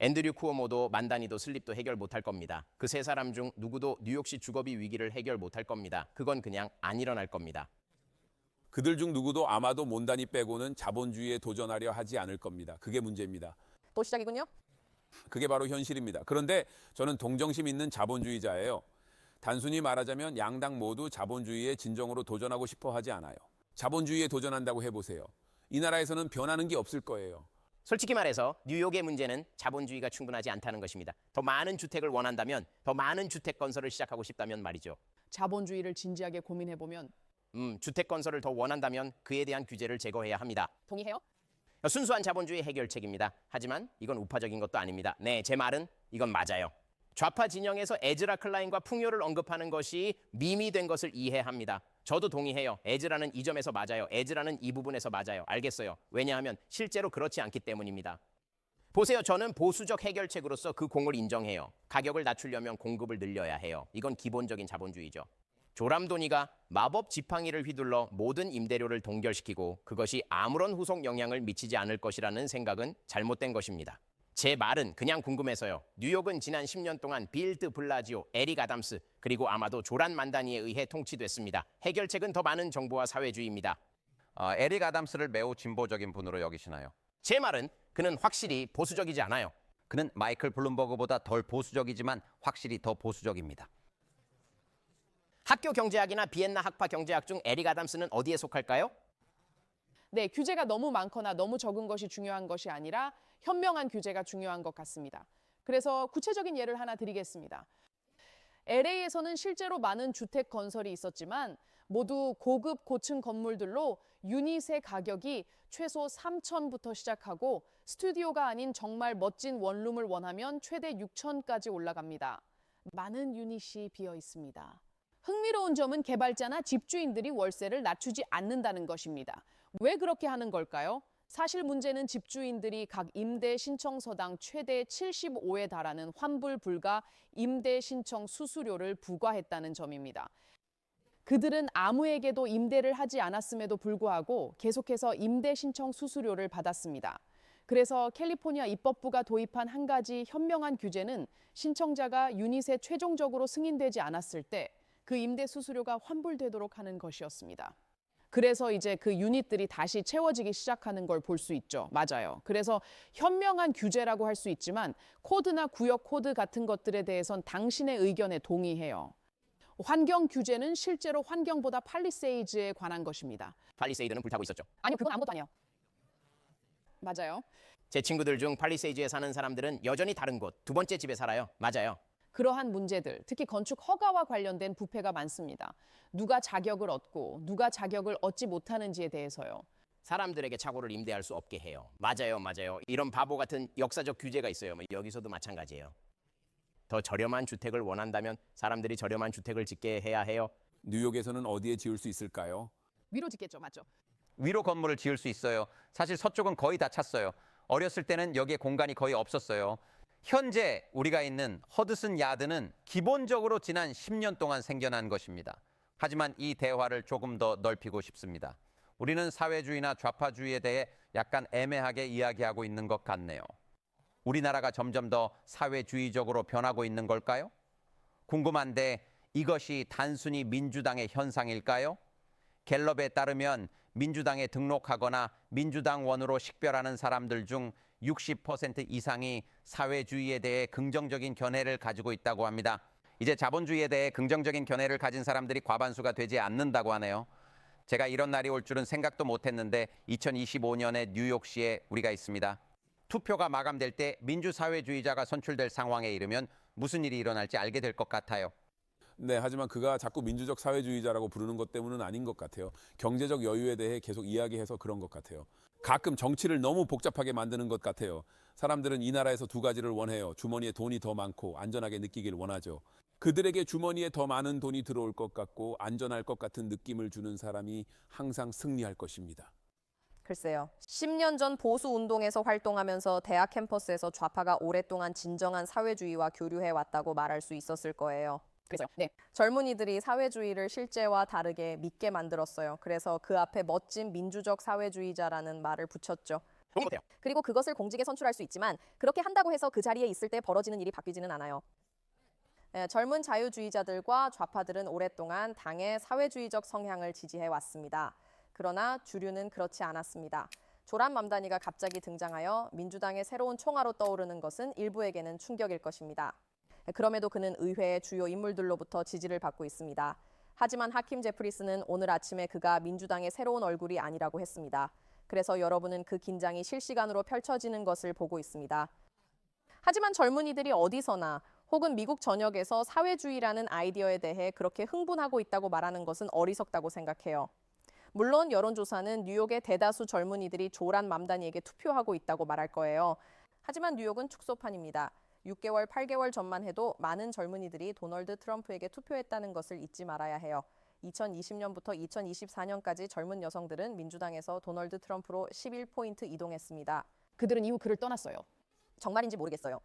앤드류 쿠오모도 만다니도 슬립도 해결 못할 겁니다. 그 세 사람 중 누구도 뉴욕시 주거비 위기를 해결 못할 겁니다. 그건 그냥 안 일어날 겁니다. 그들 중 누구도 아마도 몬다니 빼고는 자본주의에 도전하려 하지 않을 겁니다. 그게 문제입니다. 또 시작이군요. 그게 바로 현실입니다. 그런데 저는 동정심 있는 자본주의자예요. 단순히 말하자면 양당 모두 자본주의에 진정으로 도전하고 싶어 하지 않아요. 자본주의에 도전한다고 해보세요. 이 나라에서는 변하는 게 없을 거예요. 솔직히 말해서 뉴욕의 문제는 자본주의가 충분하지 않다는 것입니다. 더 많은 주택을 원한다면, 더 많은 주택 건설을 시작하고 싶다면 말이죠. 자본주의를 진지하게 고민해보면 주택 건설을 더 원한다면 그에 대한 규제를 제거해야 합니다. 동의해요? 순수한 자본주의 해결책입니다. 하지만 이건 우파적인 것도 아닙니다. 네, 제 말은 이건 맞아요. 좌파 진영에서 에즈라 클라인과 풍요를 언급하는 것이 밈이 된 것을 이해합니다. 저도 동의해요. 에즈라는 이 점에서 맞아요. 에즈라는 이 부분에서 맞아요. 알겠어요. 왜냐하면 실제로 그렇지 않기 때문입니다. 보세요. 저는 보수적 해결책으로서 그 공을 인정해요. 가격을 낮추려면 공급을 늘려야 해요. 이건 기본적인 자본주의죠. 조람돈이가 마법 지팡이를 휘둘러 모든 임대료를 동결시키고 그것이 아무런 후속 영향을 미치지 않을 것이라는 생각은 잘못된 것입니다. 제 말은 그냥 궁금해서요. 뉴욕은 지난 10년 동안 빌 드 블라지오, 에릭 아담스, 그리고 아마도 조란 만다니에 의해 통치됐습니다. 해결책은 더 많은 정부와 사회주의입니다. 에릭 아담스를 매우 진보적인 분으로 여기시나요? 제 말은 그는 확실히 보수적이지 않아요. 그는 마이클 블룸버그보다 덜 보수적이지만 확실히 더 보수적입니다. 학교 경제학이나 비엔나 학파 경제학 중 에릭 아담스는 어디에 속할까요? 네, 규제가 너무 많거나 너무 적은 것이 중요한 것이 아니라 현명한 규제가 중요한 것 같습니다. 그래서 구체적인 예를 하나 드리겠습니다. LA에서는 실제로 많은 주택 건설이 있었지만 모두 고급 고층 건물들로 유닛의 가격이 최소 3천부터 시작하고 스튜디오가 아닌 정말 멋진 원룸을 원하면 최대 6천까지 올라갑니다. 많은 유닛이 비어 있습니다. 흥미로운 점은 개발자나 집주인들이 월세를 낮추지 않는다는 것입니다. 왜 그렇게 하는 걸까요? 사실 문제는 집주인들이 각 임대 신청서당 최대 75에 달하는 환불 불가 임대 신청 수수료를 부과했다는 점입니다. 그들은 아무에게도 임대를 하지 않았음에도 불구하고 계속해서 임대 신청 수수료를 받았습니다. 그래서 캘리포니아 입법부가 도입한 한 가지 현명한 규제는 신청자가 유닛에 최종적으로 승인되지 않았을 때 그 임대 수수료가 환불되도록 하는 것이었습니다. 그래서 이제 그 유닛들이 다시 채워지기 시작하는 걸 볼 수 있죠. 맞아요. 그래서 현명한 규제라고 할 수 있지만 코드나 구역 코드 같은 것들에 대해선 당신의 의견에 동의해요. 환경 규제는 실제로 환경보다 팔리세이드에 관한 것입니다. 팔리세이드는 불타고 있었죠. 아니요, 그건 아무것도 아니에요. 맞아요. 제 친구들 중 팔리세이드에 사는 사람들은 여전히 다른 곳, 두 번째 집에 살아요. 맞아요. 그러한 문제들, 특히 건축 허가와 관련된 부패가 많습니다. 누가 자격을 얻고 누가 자격을 얻지 못하는지에 대해서요. 사람들에게 차고를 임대할 수 없게 해요. 맞아요. 이런 바보 같은 역사적 규제가 있어요. 여기서도 마찬가지예요. 더 저렴한 주택을 원한다면 사람들이 저렴한 주택을 짓게 해야 해요. 뉴욕에서는 어디에 지을 수 있을까요? 위로 짓겠죠, 맞죠? 위로 건물을 지을 수 있어요. 사실 서쪽은 거의 다 찼어요. 어렸을 때는 여기에 공간이 거의 없었어요. 현재 우리가 있는 허드슨 야드는 기본적으로 지난 10년 동안 생겨난 것입니다. 하지만 이 대화를 조금 더 넓히고 싶습니다. 우리는 사회주의나 좌파주의에 대해 약간 애매하게 이야기하고 있는 것 같네요. 우리나라가 점점 더 사회주의적으로 변하고 있는 걸까요? 궁금한데 이것이 단순히 민주당의 현상일까요? 갤럽에 따르면 민주당에 등록하거나 민주당원으로 식별하는 사람들 중 60% 이상이 사회주의에 대해 긍정적인 견해를 가지고 있다고 합니다. 이제 자본주의에 대해 긍정적인 견해를 가진 사람들이 과반수가 되지 않는다고 하네요. 제가 이런 날이 올 줄은 생각도 못했는데 2025년에 뉴욕시에 우리가 있습니다. 투표가 마감될 때 민주사회주의자가 선출될 상황에 이르면 무슨 일이 일어날지 알게 될 것 같아요. 네, 하지만 그가 자꾸 민주적 사회주의자라고 부르는 것 때문은 아닌 것 같아요. 경제적 여유에 대해 계속 이야기해서 그런 것 같아요. 가끔 정치를 너무 복잡하게 만드는 것 같아요. 사람들은 이 나라에서 두 가지를 원해요. 주머니에 돈이 더 많고 안전하게 느끼길 원하죠. 그들에게 주머니에 더 많은 돈이 들어올 것 같고 안전할 것 같은 느낌을 주는 사람이 항상 승리할 것입니다. 글쎄요. 10년 전 보수 운동에서 활동하면서 대학 캠퍼스에서 좌파가 오랫동안 진정한 사회주의와 교류해 왔다고 말할 수 있었을 거예요. 그래서요. 네. 젊은이들이 사회주의를 실제와 다르게 믿게 만들었어요. 그래서 그 앞에 멋진 민주적 사회주의자라는 말을 붙였죠. 보면 못해요. 그리고 그것을 공직에 선출할 수 있지만 그렇게 한다고 해서 그 자리에 있을 때 벌어지는 일이 바뀌지는 않아요. 젊은 자유주의자들과 좌파들은 오랫동안 당의 사회주의적 성향을 지지해 왔습니다. 그러나 주류는 그렇지 않았습니다. 조란 맘다니가 갑자기 등장하여 민주당의 새로운 총화로 떠오르는 것은 일부에게는 충격일 것입니다. 그럼에도 그는 의회의 주요 인물들로부터 지지를 받고 있습니다. 하지만 하킴 제프리스는 오늘 아침에 그가 민주당의 새로운 얼굴이 아니라고 했습니다. 그래서 여러분은 그 긴장이 실시간으로 펼쳐지는 것을 보고 있습니다. 하지만 젊은이들이 어디서나 혹은 미국 전역에서 사회주의라는 아이디어에 대해 그렇게 흥분하고 있다고 말하는 것은 어리석다고 생각해요. 물론 여론조사는 뉴욕의 대다수 젊은이들이 조란 맘다니에게 투표하고 있다고 말할 거예요. 하지만 뉴욕은 축소판입니다. 6개월, 8개월 전만 해도 많은 젊은이들이 도널드 트럼프에게 투표했다는 것을 잊지 말아야 해요. 2020년부터 2024년까지 젊은 여성들은 민주당에서 도널드 트럼프로 11포인트 이동했습니다. 그들은 이후 그를 떠났어요. 정말인지 모르겠어요.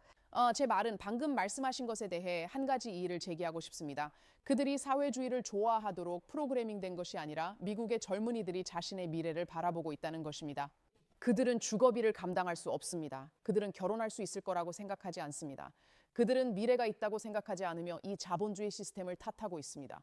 제 말은 방금 말씀하신 것에 대해 한 가지 이의를 제기하고 싶습니다. 그들이 사회주의를 좋아하도록 프로그래밍된 것이 아니라 미국의 젊은이들이 자신의 미래를 바라보고 있다는 것입니다. 그들은 주거비를 감당할 수 없습니다. 그들은 결혼할 수 있을 거라고 생각하지 않습니다. 그들은 미래가 있다고 생각하지 않으며 이 자본주의 시스템을 탓하고 있습니다.